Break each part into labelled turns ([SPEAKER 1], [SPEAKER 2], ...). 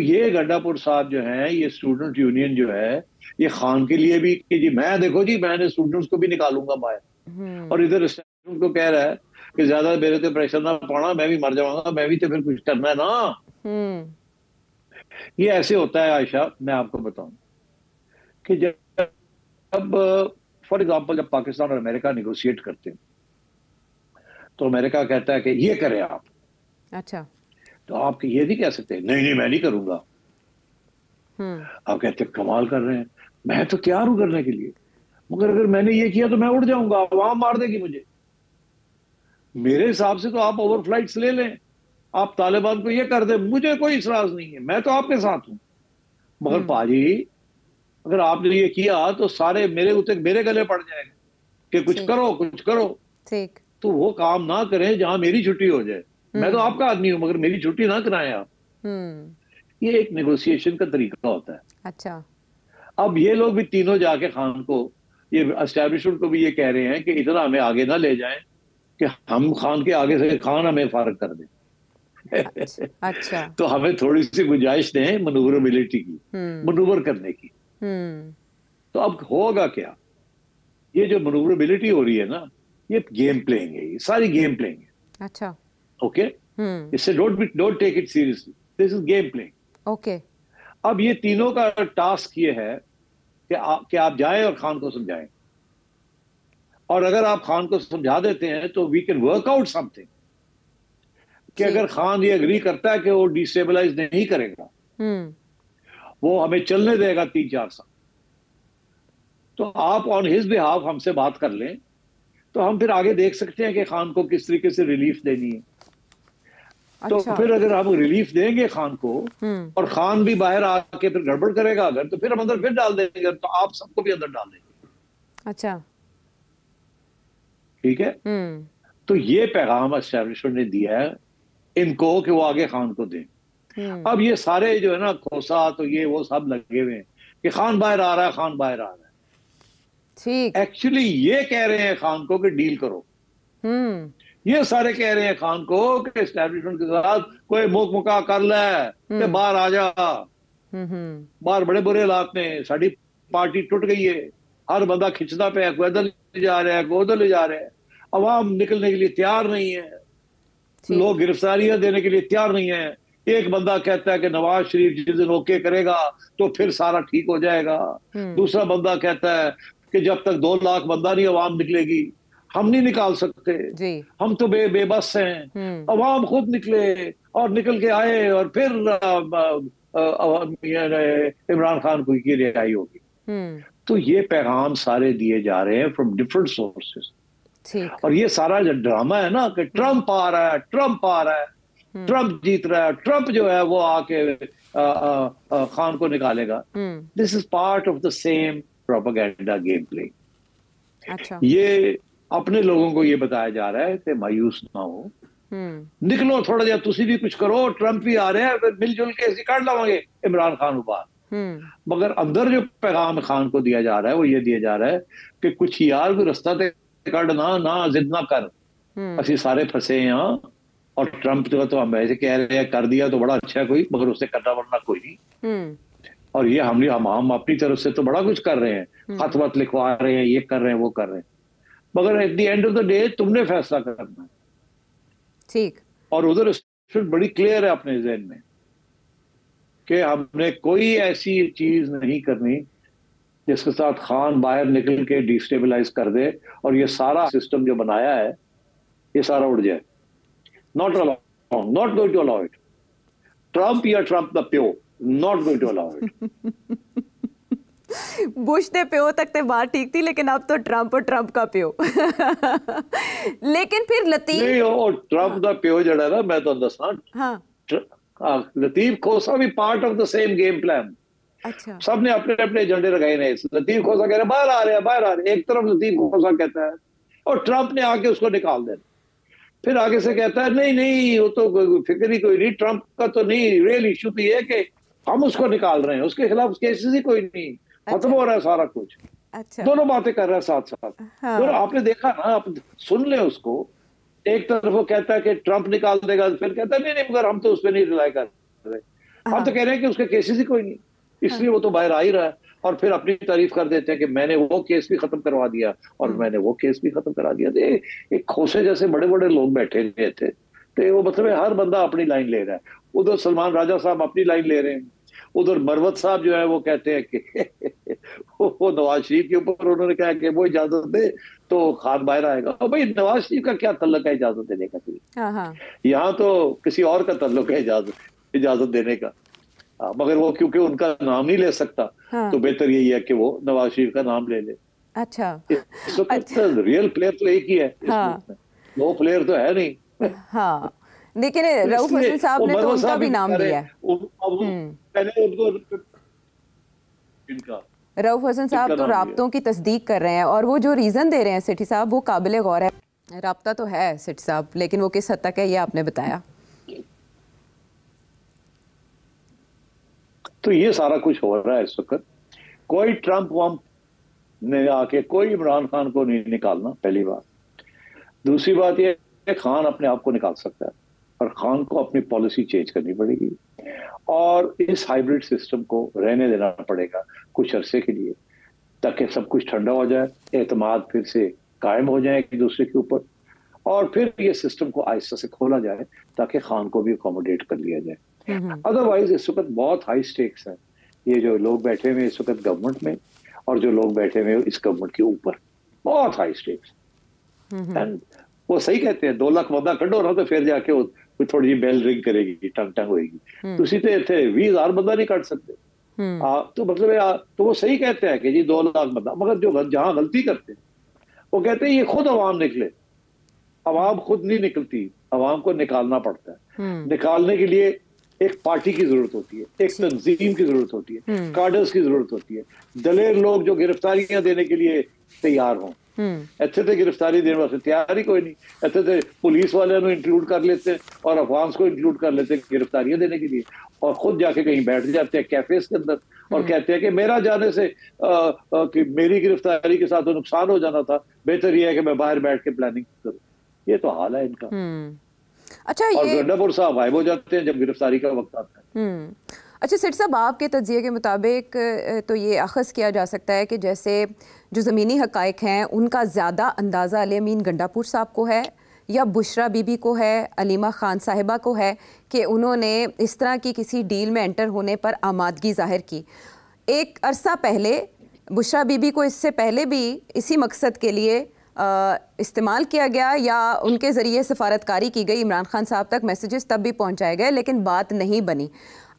[SPEAKER 1] ये गड्ढापुर साहब जो है, ये स्टूडेंट यूनियन जो है, ये खान के लिए भी कि जी मैं देखो जी मैंने स्टूडेंट्स को भी निकालूंगा बाहर, और
[SPEAKER 2] हम्म।
[SPEAKER 1] इधर स्टूडेंट को कह रहा है कि ज्यादा मेरे तो प्रेशर ना पड़ा, मैं भी मर जाऊंगा, मैं भी तो फिर कुछ करना है ना।
[SPEAKER 2] हम्म।
[SPEAKER 1] ये ऐसे होता है आयशा, मैं आपको बताऊं कि जब फॉर एग्जाम्पल जब पाकिस्तान और अमेरिका निगोशिएट करते हैं, तो अमेरिका कहता है कि ये करें आप,
[SPEAKER 2] अच्छा।
[SPEAKER 1] तो आप ये नहीं कह सकते नहीं नहीं मैं नहीं करूंगा।
[SPEAKER 2] हम्म।
[SPEAKER 1] आप कहते हैं कमाल कर रहे हैं, मैं तो तैयार हूं करने के लिए, मगर अगर मैंने ये किया तो मैं उड़ जाऊंगा, वहां मार देगी मुझे। मेरे हिसाब से तो आप ओवरफ्लाइट्स ले लें, आप तालिबान को ये कर दें, मुझे कोई इतराज नहीं है, मैं तो आपके साथ हूं। मगर
[SPEAKER 2] हम्म।
[SPEAKER 1] पाजी, अगर आपने ये किया तो सारे मेरे उते मेरे गले पड़ जाएंगे कि कुछ
[SPEAKER 2] ठीक।
[SPEAKER 1] करो कुछ करो।
[SPEAKER 2] ठीक।
[SPEAKER 1] तो वो काम ना करें जहां मेरी छुट्टी हो जाए। मैं तो
[SPEAKER 2] हम्म।
[SPEAKER 1] आपका आदमी हूं, मगर मेरी छुट्टी ना कराएं आप।
[SPEAKER 2] हम्म।
[SPEAKER 1] ये एक नेगोशिएशन का तरीका होता है।
[SPEAKER 2] अच्छा।
[SPEAKER 1] अब ये लोग भी तीनों जाके खान को, ये एस्टेब्लिशमेंट को भी ये कह रहे हैं कि इतना हमें आगे ना ले जाएं कि हम खान के आगे से खान हमें फारग कर दे।
[SPEAKER 2] अच्छा। अच्छा।
[SPEAKER 1] तो हमें थोड़ी सी गुंजाइश दें मनूवरेबिलिटी की,
[SPEAKER 2] हम्म।
[SPEAKER 1] मनूवर करने की।
[SPEAKER 2] हम्म।
[SPEAKER 1] तो अब होगा क्या, ये जो मनूवरेबिलिटी हो रही है ना, ये गेम प्लेइंग है, ये सारी गेम प्लेइंग है।
[SPEAKER 2] अच्छा।
[SPEAKER 1] Okay,
[SPEAKER 2] hmm.
[SPEAKER 1] इससे don't take it seriously, this is game playing.
[SPEAKER 2] Okay.
[SPEAKER 1] अब ये तीनों का टास्क ये है कि आप जाएं और खान को समझाएं, और अगर आप खान को समझा देते हैं तो we can work out something, कि
[SPEAKER 2] ठीक।
[SPEAKER 1] अगर खान ये अग्री करता है कि वो डिस्टेबलाइज नहीं करेगा,
[SPEAKER 2] हम्म।
[SPEAKER 1] वो हमें चलने देगा 3-4 साल, तो आप ऑन हिज बिहाफ हमसे बात कर लें, तो हम फिर आगे देख सकते हैं कि खान को किस तरीके से रिलीफ देनी है। तो
[SPEAKER 2] अच्छा।
[SPEAKER 1] फिर अगर हम रिलीफ देंगे खान को,
[SPEAKER 2] हम्म।
[SPEAKER 1] और खान भी बाहर आके फिर गड़बड़ करेगा अगर, तो फिर हम अंदर फिर डाल देंगे, तो आप सबको भी अंदर डाल देंगे।
[SPEAKER 2] अच्छा।
[SPEAKER 1] ठीक है।
[SPEAKER 2] हम्म।
[SPEAKER 1] तो ये पैगाम एस्टेब्लिशमेंट ने दिया है इनको कि वो आगे खान को दें।
[SPEAKER 2] हम्म।
[SPEAKER 1] अब ये सारे जो है ना खोसा तो ये वो सब लगे हुए हैं कि खान बाहर आ रहा है, खान बाहर आ रहा
[SPEAKER 2] ठीक।
[SPEAKER 1] है। एक्चुअली ये कह रहे हैं खान को कि डील करो।
[SPEAKER 2] हम्म।
[SPEAKER 1] ये सारे कह रहे हैं खान को कि एस्टेब्लिशमेंट के साथ कोई मुक मुका कर ले, कि
[SPEAKER 2] हम्म।
[SPEAKER 1] बाहर आ जा,
[SPEAKER 2] हम्म।
[SPEAKER 1] बाहर बड़े बुरे हालात में साड़ी पार्टी टूट गई है, हर बंदा खिंचता पे है, कोई इधर ले जा रहा है, कोई उधर ले जा रहा है, अवाम निकलने के लिए तैयार नहीं है, लोग
[SPEAKER 2] ठीक।
[SPEAKER 1] गिरफ्तारियां देने के लिए तैयार नहीं है। एक बंदा कहता है कि नवाज शरीफ जिस दिन ओके करेगा तो फिर सारा ठीक हो जाएगा।
[SPEAKER 2] हम्म।
[SPEAKER 1] दूसरा बंदा कहता है कि जब तक 2 लाख बंदा नहीं अवाम निकलेगी हम नहीं निकाल सकते,
[SPEAKER 2] जी।
[SPEAKER 1] हम तो बेबस हैं।
[SPEAKER 2] हम्म।
[SPEAKER 1] अवाम खुद निकले और निकल के आए, और फिर इमरान खान को की रिहाई होगी।
[SPEAKER 2] हम्म।
[SPEAKER 1] तो ये पैगाम सारे दिए जा रहे हैं फ्रॉम डिफरेंट सोर्सेस।
[SPEAKER 2] ठीक।
[SPEAKER 1] और ये सारा जो ड्रामा है ना कि
[SPEAKER 2] हम्म।
[SPEAKER 1] ट्रंप आ रहा है, ट्रंप आ रहा है,
[SPEAKER 2] हम्म।
[SPEAKER 1] ट्रंप जीत रहा है, ट्रंप जो है वो आके खान को निकालेगा,
[SPEAKER 2] hmm.
[SPEAKER 1] This is part of the same propaganda game play.
[SPEAKER 2] अच्छा।
[SPEAKER 1] ये अपने लोगों को ये बताया जा रहा है कि मायूस ना हो,
[SPEAKER 2] हम्म।
[SPEAKER 1] निकलो थोड़ा जा, तुसी भी कुछ करो, ट्रंप भी आ रहे हैं, फिर मिलजुल के ऐसे काट लावांगे इमरान खान ऊपर।
[SPEAKER 2] हम्म।
[SPEAKER 1] मगर अंदर जो पैगाम खान को दिया जा रहा है वो ये दिया जा रहा है कि कुछ यार कोई रास्ता ते कट ना, ना जिद ना कर,
[SPEAKER 2] हम्म।
[SPEAKER 1] असि सारे फंसे हैं यहाँ। और ट्रंप जो तो हम ऐसे कह रहे हैं कर दिया तो बड़ा अच्छा है कोई, मगर उससे करना वरना कोई नहीं।
[SPEAKER 2] हम्म।
[SPEAKER 1] और ये हम अपनी तरफ से तो बड़ा कुछ कर रहे हैं, खत
[SPEAKER 2] हम्म।
[SPEAKER 1] वत लिखवा रहे हैं, ये कर रहे हैं वो कर रहे हैं, मगर at the end of the day तुमने फैसला करना है।
[SPEAKER 2] ठीक।
[SPEAKER 1] और उधर बड़ी क्लियर है अपने जहन में कि हमने कोई ऐसी चीज नहीं करनी जिसके साथ खान बाहर निकल के डिस्टेबलाइज कर दे, और ये सारा सिस्टम जो बनाया है ये सारा उड़ जाए। नॉट
[SPEAKER 2] ठीक।
[SPEAKER 1] Allow, not going to allow it. Trump या ट्रंप द प्यो, not going to allow it.
[SPEAKER 2] Bush दे प्यो तक ते बात ठीक थी, लेकिन अब तो ट्रंप और ट्रंप का प्यो। लेकिन फिर
[SPEAKER 1] नहीं,
[SPEAKER 2] लतीफ।
[SPEAKER 1] और ट्रंप
[SPEAKER 2] हाँ।
[SPEAKER 1] द प्यो जड़ा ना, मैं तो दसना,
[SPEAKER 2] हाँ।
[SPEAKER 1] लतीफ खोसा भी part of the same game plan.
[SPEAKER 2] अच्छा।
[SPEAKER 1] सबने अपने अपने एजेंडे लगाए नहीं। लतीफ खोसा कह रहे बाहर आ रहे हैं, बाहर आ रहे हैं, एक तरफ लतीफ खोसा कहता है, और ट्रंप ने आके उसको निकाल देना। फिर आगे से कहता है नहीं नहीं वो तो फिक्र ही कोई नहीं, ट्रंप का तो नहीं, रियल इशू तो ये है कि हम उसको निकाल रहे हैं, उसके खिलाफ केसेस ही कोई नहीं, खत्म
[SPEAKER 2] अच्छा।
[SPEAKER 1] हो रहा है सारा कुछ।
[SPEAKER 2] अच्छा।
[SPEAKER 1] दोनों बातें कर रहा है साथ साथ। दोनों
[SPEAKER 2] हाँ।
[SPEAKER 1] आपने देखा ना, आप सुन ले उसको। एक तरफ वो कहता है कि ट्रंप निकाल देगा, फिर कहता है नहीं नहीं मगर हम तो उस पर नहीं रिलाई कर रहे। हम तो कह रहे हैं कि उसके केसेस ही कोई नहीं, इसलिए वो तो बाहर आ ही रहा है। और फिर अपनी तारीफ कर देते हैं कि मैंने वो केस भी खत्म करवा दिया और मैंने वो केस भी खत्म करा दिया। एक खोसे जैसे बड़े बड़े लोग बैठे हुए थे, तो वो मतलब हर बंदा अपनी लाइन ले रहा है। उधर सलमान राजा साहब अपनी लाइन ले रहे हैं, उधर मरवत साहब जो है वो कहते हैं कि वो नवाज शरीफ के ऊपर उन्होंने कहा कि वो इजाजत दे तो खान बाहर आएगा। और भाई नवाज शरीफ का क्या तल्लुक है इजाजत देने का? यहाँ तो किसी और का तल्लुक है इजाजत देने का। मगर वो क्योंकि उनका नाम नहीं ले सकता, तो बेहतर यही है कि वो नवाज शरीफ का नाम ले ले।
[SPEAKER 2] अच्छा,
[SPEAKER 1] इस वक्त रियल प्लेयर तो एक ही है इस मुल्क में, दो प्लेयर तो है नहीं।
[SPEAKER 2] हाँ, लेकिन रऊफ हसन साहब ने तो उनका भी नाम लिया है।
[SPEAKER 1] पहले उनको इनका
[SPEAKER 2] रऊफ हसन साहब तो राब्तों की तस्दीक कर रहे हैं, और वो जो रीज़न दे रहे हैं सेठी साहब वो काबिल गौर है। राब्ता तो है सेठी साहब, लेकिन वो किस हद तक है ये आपने बताया।
[SPEAKER 1] तो ये सारा कुछ हो रहा है इस वक्त। कोई ट्रंप वंप ने आके कोई इमरान खान को नहीं निकालना, पहली बात। दूसरी बात ये है खान अपने आप को निकाल सकता है, और खान को अपनी पॉलिसी चेंज करनी पड़ेगी और इस हाइब्रिड सिस्टम को रहने देना पड़ेगा कुछ अरसे के लिए, ताकि सब कुछ ठंडा हो जाए, एतमाद फिर से कायम हो जाए एक दूसरे के ऊपर, और फिर ये सिस्टम को आहिस्ता से खोला जाए ताकि खान को भी अकोमोडेट कर लिया जाए। अदरवाइज इस वक्त बहुत हाई स्टेक्स है। ये जो लोग बैठे हुए इस वक्त गवर्नमेंट में और जो लोग बैठे हुए इस गवर्नमेंट के ऊपर, बहुत हाई स्टेक्स। एंड वो सही कहते हैं 2 लाख बंदा कढ़ो ना तो फिर जाके वो थोड़ी जी बेल रिंग करेगी, टंग टंग होगी। तुसी तो इतने 20,000 बंदा नहीं कट सकते। तो मतलब तो वो सही कहते हैं कि जी 2 लाख बंदा, मगर जो जहां गलती करते हैं वो कहते हैं ये खुद अवाम निकले। अवाम खुद नहीं निकलती, अवाम को निकालना पड़ता है। निकालने के लिए एक पार्टी की जरूरत होती है, एक तंजीम की जरूरत होती है, कार्डर्स की जरूरत होती है, दलेर लोग जो गिरफ्तारियां देने के लिए तैयार हों। इतने तो गिरफ्तारी देने वास्ते तैयार ही कोई नहीं। इतने तो पुलिस वाले इंक्लूड कर लेते हैं और अफवाम को इंक्लूड कर लेते हैं गिरफ्तारियां देने के लिए, और खुद जाके कहीं बैठ जाते हैं कैफेज के अंदर और कहते हैं कि मेरा जाने से कि मेरी गिरफ्तारी के साथ तो नुकसान हो जाना था, बेहतर यह है कि मैं बाहर बैठ के प्लानिंग करूं। ये तो हाल है इनका।
[SPEAKER 2] अच्छा,
[SPEAKER 1] और गंडापुर साहब गायब हो जाते हैं जब गिरफ्तारी का वक्त आता है।
[SPEAKER 2] अच्छा सेठ साहब, आपके तज्ज़िये के मुताबिक तो ये अख़ज़ किया जा सकता है कि जैसे जो ज़मीनी हक़ाइक़ हैं उनका ज़्यादा अंदाज़ा अली अमीन गंडापुर साहब को है या बुशरा बीबी को है, अलीमा खान साहिबा को है कि उन्होंने इस तरह की किसी डील में एंटर होने पर आमादगी ज़ाहिर की। एक अरसा पहले बुशरा बीबी को इससे पहले भी इसी मकसद के लिए इस्तेमाल किया गया या उनके ज़रिए सफारतकारी की गई, इमरान खान साहब तक मैसेजेस तब भी पहुंचाए गए, लेकिन बात नहीं बनी।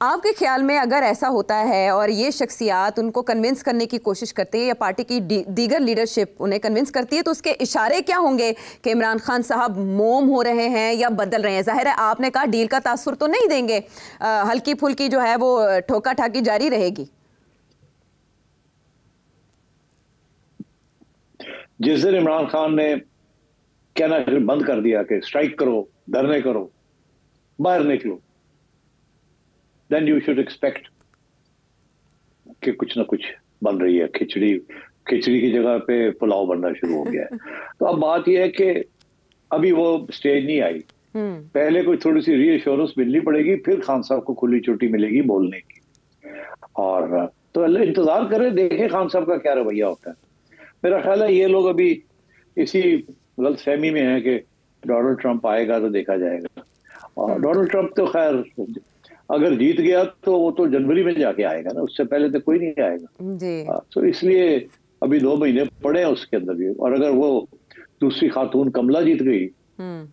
[SPEAKER 2] आपके ख्याल में अगर ऐसा होता है और ये शख्सियात उनको कन्विंस करने की कोशिश करते हैं या पार्टी की दीगर लीडरशिप उन्हें कन्विंस करती है, तो उसके इशारे क्या होंगे कि इमरान खान साहब मोम हो रहे हैं या बदल रहे हैं? जाहिर है आपने कहा डील का तासुर तो नहीं देंगे, हल्की फुल्की जो है वो ठोका ठाकी जारी रहेगी।
[SPEAKER 1] जिस दिन इमरान खान ने कहना बंद कर दिया कि स्ट्राइक करो, धरने करो, बाहर निकलो, देन यू शुड एक्सपेक्ट कि कुछ ना कुछ बन रही है। खिचड़ी की जगह पे पुलाव बनना शुरू हो गया है। तो अब बात यह है कि अभी वो स्टेज नहीं आई, पहले कोई थोड़ी सी रीअश्योरेंस मिलनी पड़ेगी, फिर खान साहब को खुली छुट्टी मिलेगी बोलने की। और तो इंतजार करें, देखें खान साहब का क्या रवैया होता है। मेरा ख्याल है ये लोग अभी इसी गलतफहमी में है कि डोनाल्ड ट्रंप आएगा तो देखा जाएगा, और डोनाल्ड ट्रंप तो खैर अगर जीत गया तो वो तो जनवरी में जाके आएगा ना, उससे पहले तो कोई नहीं आएगा। तो इसलिए अभी 2 महीने पड़े हैं उसके अंदर भी। और अगर वो दूसरी खातून कमला जीत गई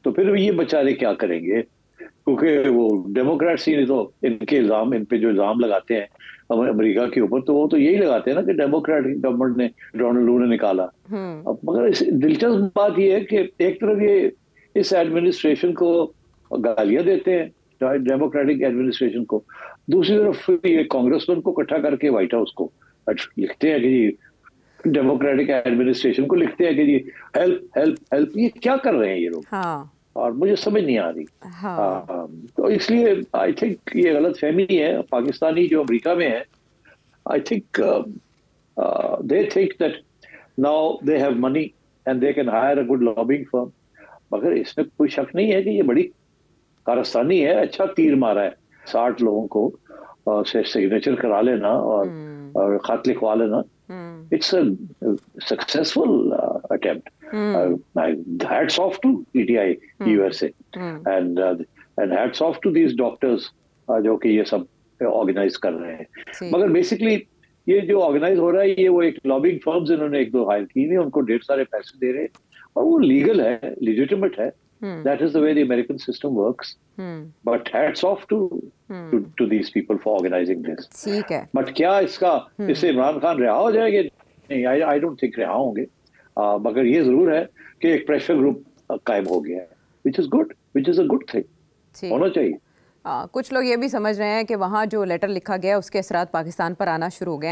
[SPEAKER 1] तो फिर ये बेचारे क्या करेंगे, क्योंकि वो डेमोक्रेट्स ही तो इनके इल्जाम, इन पे जो इल्जाम लगाते हैं अमेरिका के ऊपर, तो वो तो यही लगाते हैं ना कि डेमोक्रेटिक गवर्नमेंट ने डोनाल्ड ने निकाला। अब मगर दिलचस्प बात यह है कि एक तरफ ये इस एडमिनिस्ट्रेशन को गालियां देते हैं, डेमोक्रेटिक एडमिनिस्ट्रेशन को, दूसरी तरफ ये कांग्रेसमैन को इकट्ठा करके व्हाइट हाउस को लिखते हैं कि जी डेमोक्रेटिक एडमिनिस्ट्रेशन को लिखते हैं कि जी हेल्प हेल्प हेल्प। ये क्या कर रहे हैं ये लोग? और मुझे समझ नहीं आ रही। तो इसलिए आई थिंक ये गलत फहमी है पाकिस्तानी जो अमेरिका में है। I think they think that now they have money and they can hire a good lobbying firm. मगर इसमें कोई शक नहीं है कि ये बड़ी कारस्तानी है, अच्छा तीर मारा है 60 लोगों को, से सिग्नेचर करा लेना और खत लिखवा लेना, it's a successful attempt. Hats off to PTI USA and hats off to these doctors जो कि ये सब ऑर्गेनाइज कर रहे हैं। मगर बेसिकली ये जो ऑर्गेनाइज हो रहा है, ये वो एक लॉबिंग फर्म्स इन्होंने एक दो हायर की हुई, उनको ढेर सारे पैसे दे रहे हैं और वो लीगल है, लेजिटिमेट है। That is the way the American system works. But hats off to these people for organizing this.
[SPEAKER 2] ठीक है।
[SPEAKER 1] But क्या इससे इमरान खान रिहा हो जाएंगे? नहीं, I don't think रिहा होंगे। मगर ये जरूर है कि एक प्रेशर ग्रुप कायम हो गया है, which is good, which is a good thing. होना चाहिए।
[SPEAKER 2] कुछ लोग ये भी समझ रहे हैं कि वहाँ जो लेटर लिखा गया उसके असरात पाकिस्तान पर आना शुरू हो गए।